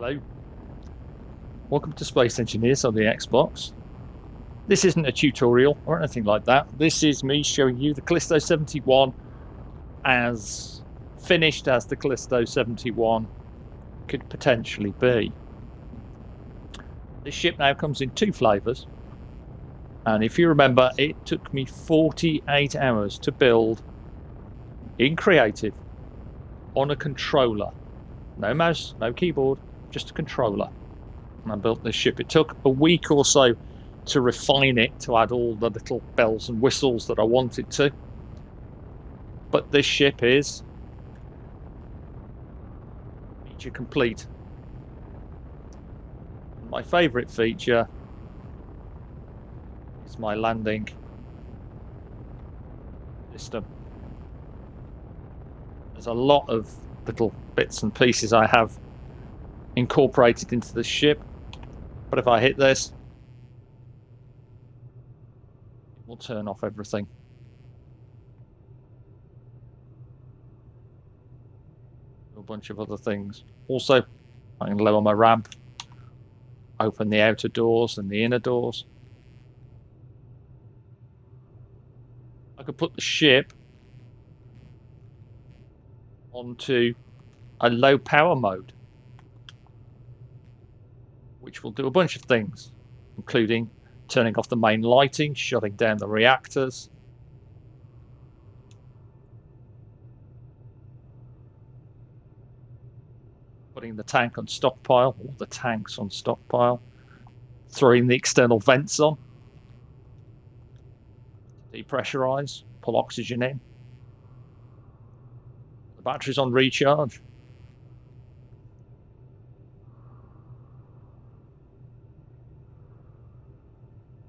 Hello, welcome to Space Engineers on the Xbox. This isn't a tutorial or anything like that. This is me showing you the Callisto 71 as finished as the Callisto 71 could potentially be. This ship now comes in two flavours, and if you remember, it took me 48 hours to build in creative on a controller. No mouse, no keyboard, just a controller. And I built this ship. It took a week or so to refine it, to add all the little bells and whistles that I wanted to. But this ship is feature complete. My favourite feature is my landing system. There's a lot of little bits and pieces I have incorporated into the ship, but if I hit this, it will turn off everything. A bunch of other things. Also, I can lower my ramp, open the outer doors and the inner doors. I could put the ship onto a low power mode, which will do a bunch of things, including turning off the main lighting, shutting down the reactors, putting the tank on stockpile, all the tanks on stockpile, throwing the external vents on, depressurize, pull oxygen in. The battery's on recharge.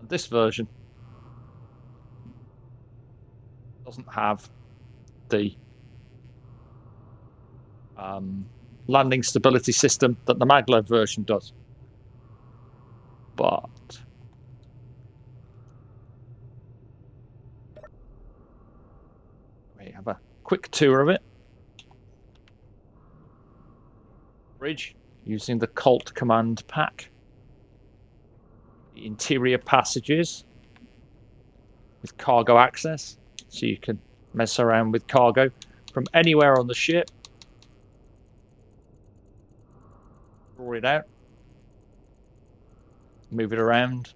And this version doesn't have the landing stability system that the Maglev version does. But we have a quick tour of it. Bridge using the Colt command pack. The interior passages with cargo access, so you can mess around with cargo from anywhere on the ship. Draw it out, move it around.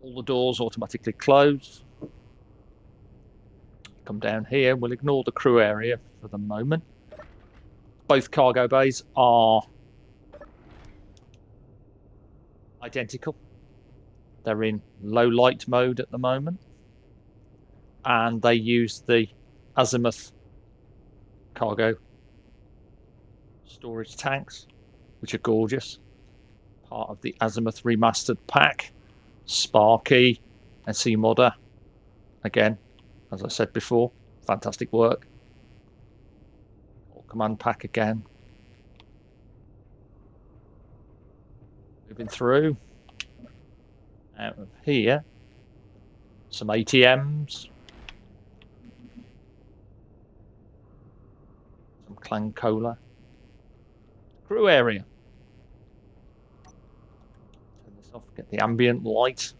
All the doors automatically close. Come down here, we'll ignore the crew area for the moment. Both cargo bays are identical. They're in low light mode at the moment, and they use the Azimuth cargo storage tanks, which are gorgeous. Part of the Azimuth remastered pack. Sparky and C-Modder, again, as I said before, fantastic work. Command pack again. Moving through. Out of here, some ATMs. Some Clan Cola. Crew area. Turn this off, get the ambient light.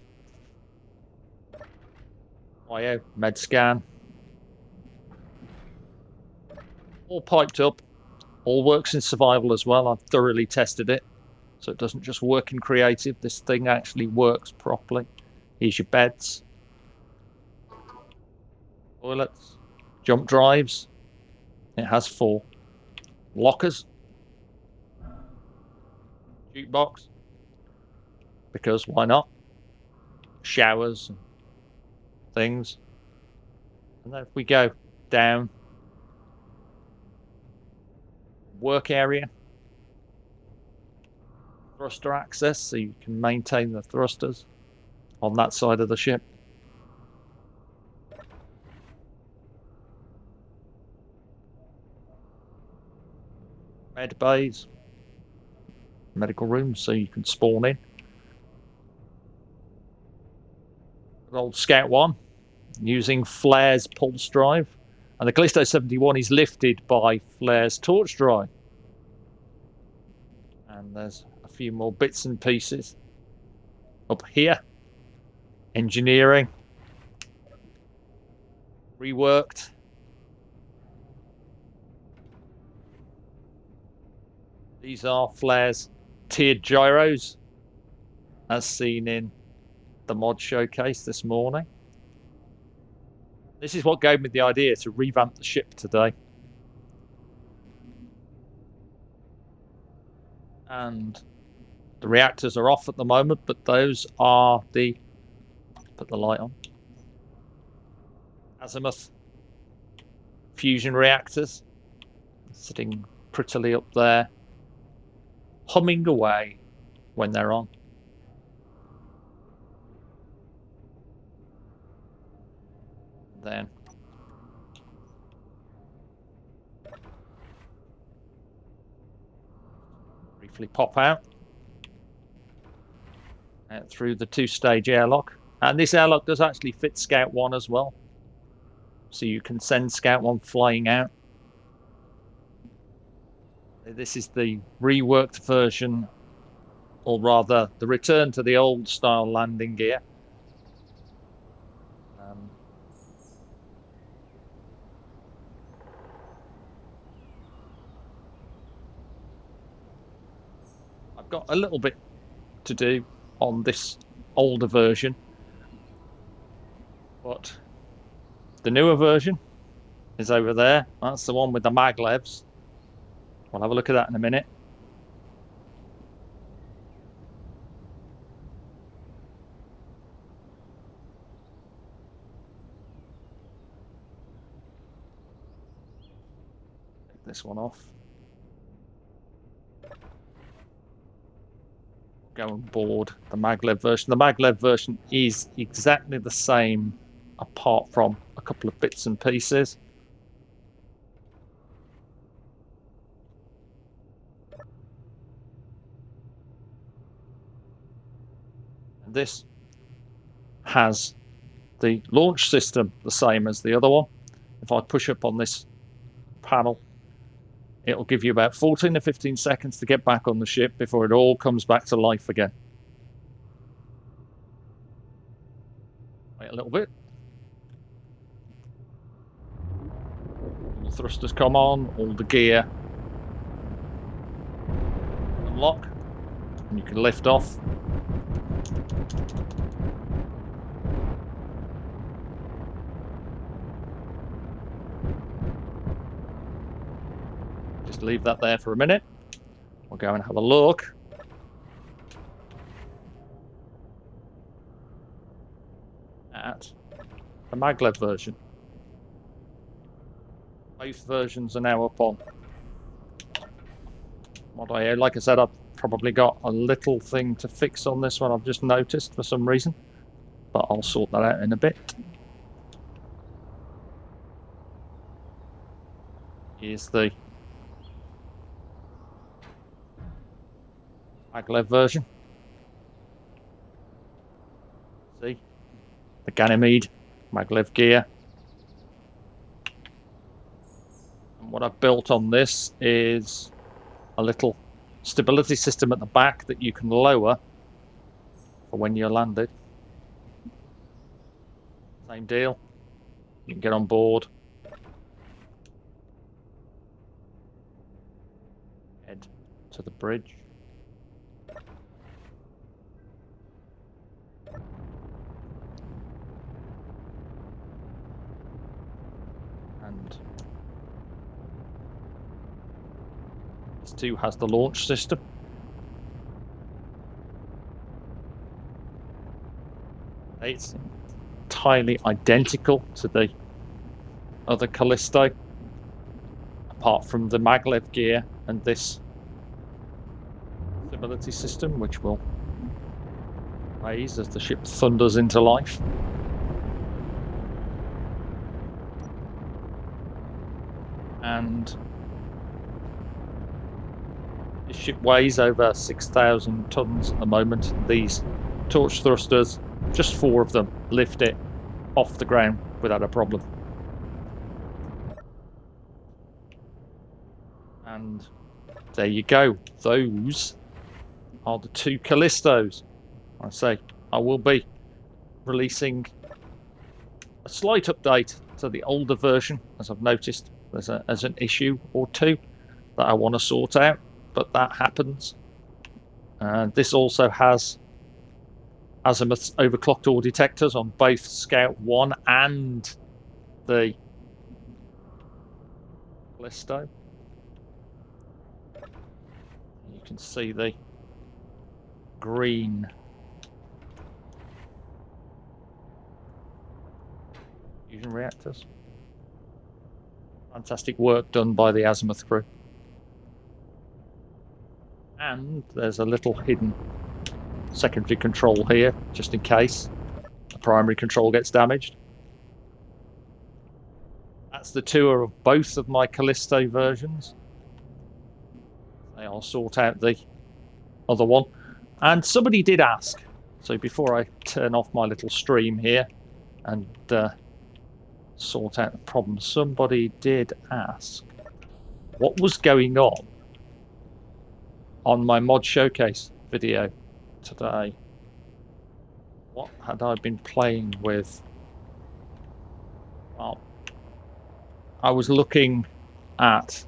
IO, med scan. All piped up. All works in survival as well. I've thoroughly tested it. So it doesn't just work in creative. This thing actually works properly. Here's your beds. Toilets. Jump drives. It has 4. Lockers. Jukebox. Because why not? Showers and things. And then if we go down, work area, thruster access, so you can maintain the thrusters on that side of the ship. Med bays, medical rooms, so you can spawn in. Old Scout 1 using Flare's pulse drive And the Callisto 71 is lifted by flares torch dry. And there's a few more bits and pieces up here. Engineering. Reworked. These are flares tiered gyros, as seen in the mod showcase this morning. This is what gave me the idea to revamp the ship today. And the reactors are off at the moment, but those are the... Put the light on. Azimuth fusion reactors. Sitting prettily up there. Humming away when they're on. Then briefly pop out through the two-stage airlock, and this airlock does actually fit Scout 1 as well, so you can send Scout 1 flying out. This is the reworked version, or rather the return to the old style landing gear. I've got a little bit to do on this older version, but the newer version is over there. That's the one with the maglevs. We'll have a look at that in a minute. Take this one off. Go on board the maglev version. The maglev version is exactly the same, apart from a couple of bits and pieces. And this has the launch system the same as the other one. If I push up on this panel, it'll give you about 14 to 15 seconds to get back on the ship before it all comes back to life again. Wait a little bit. All the thrusters come on, all the gear unlock, and you can lift off. Leave that there for a minute. We'll go and have a look at the maglev version. Both versions are now up on Mod.io. Like I said, I've probably got a little thing to fix on this one. I've just noticed for some reason, but I'll sort that out in a bit. Here's the maglev version. See? The Ganymede maglev gear. And what I've built on this is a little stability system at the back that you can lower for when you're landed. Same deal. You can get on board. Head to the bridge. And this too has the launch system. It's entirely identical to the other Callisto, apart from the maglev gear and this stability system, which will raise as the ship thunders into life. And this ship weighs over 6,000 tons at the moment. These torch thrusters, just 4 of them, lift it off the ground without a problem. And there you go. Those are the 2 Callistos. I say I will be releasing a slight update to the older version, as I've noticed there's an issue or 2 that I want to sort out, but that happens. And this also has Azimuth's overclocked ore detectors on both Scout 1 and the Callisto. You can see the green fusion reactors. Fantastic work done by the Azimuth crew. And there's a little hidden secondary control here, just in case the primary control gets damaged. That's the tour of both of my Callisto versions. I'll sort out the other one. And somebody did ask, so before I turn off my little stream here and sort out the problem, somebody did ask what was going on my mod showcase video today. What had I been playing with? Well, I was looking at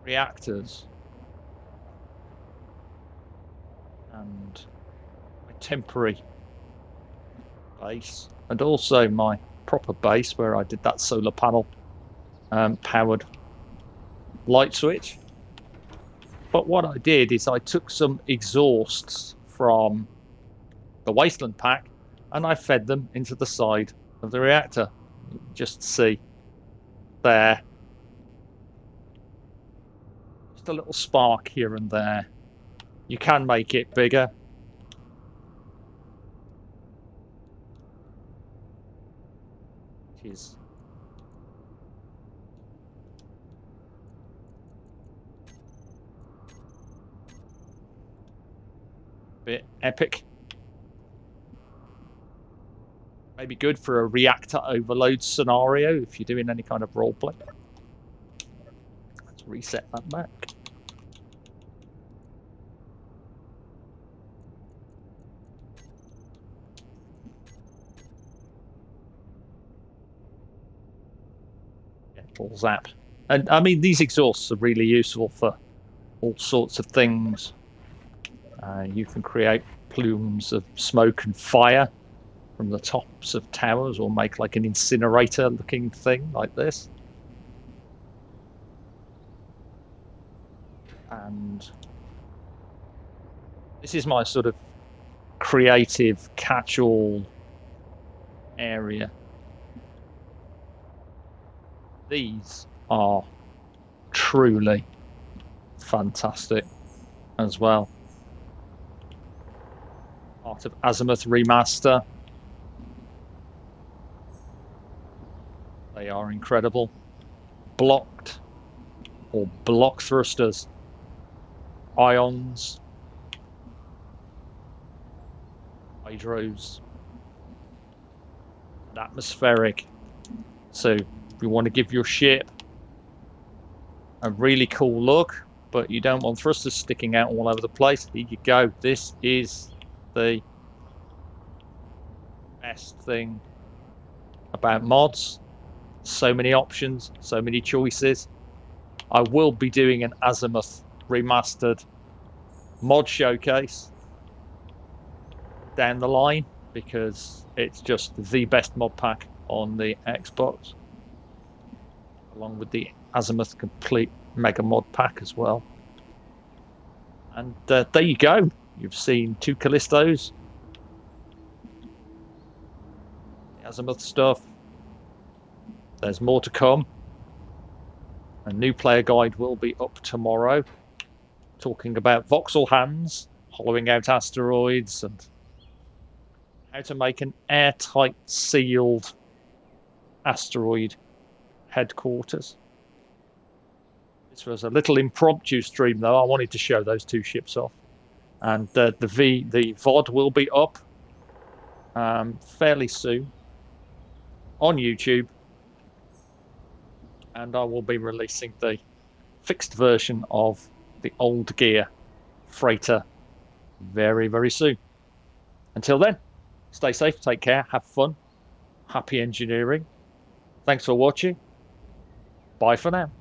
reactors and my temporary base, and also my proper base where I did that solar panel powered light switch. But what I did is I took some exhausts from the Wasteland pack and I fed them into the side of the reactor. Just see there, just a little spark here and there. You can make it bigger. It is a bit epic. Maybe good for a reactor overload scenario if you're doing any kind of roleplay. Let's reset that back. Full zap. And I mean, these exhausts are really useful for all sorts of things. You can create plumes of smoke and fire from the tops of towers, or make like an incinerator looking thing like this. And this is my sort of creative catch-all area. These are truly fantastic as well. Part of Azimuth Remaster. They are incredible. Blocked or block thrusters, ions, hydros, and atmospheric. So if you want to give your ship a really cool look, but you don't want thrusters sticking out all over the place, here you go. This is the best thing about mods. So many options, so many choices. I will be doing an Azimuth Remastered mod showcase down the line, because it's just the best mod pack on the Xbox, along with the Azimuth Complete Mega Mod Pack as well. And there you go. You've seen 2 Callistos, the Azimuth stuff. There's more to come. A new player guide will be up tomorrow, talking about voxel hands, hollowing out asteroids, and how to make an airtight sealed asteroid headquarters. This was a little impromptu stream though. I wanted to show those 2 ships off. And the VOD will be up fairly soon on YouTube. and I will be releasing the fixed version of the old gear freighter very, very soon. Until then, stay safe, take care, have fun, happy engineering. Thanks for watching. Bye for now.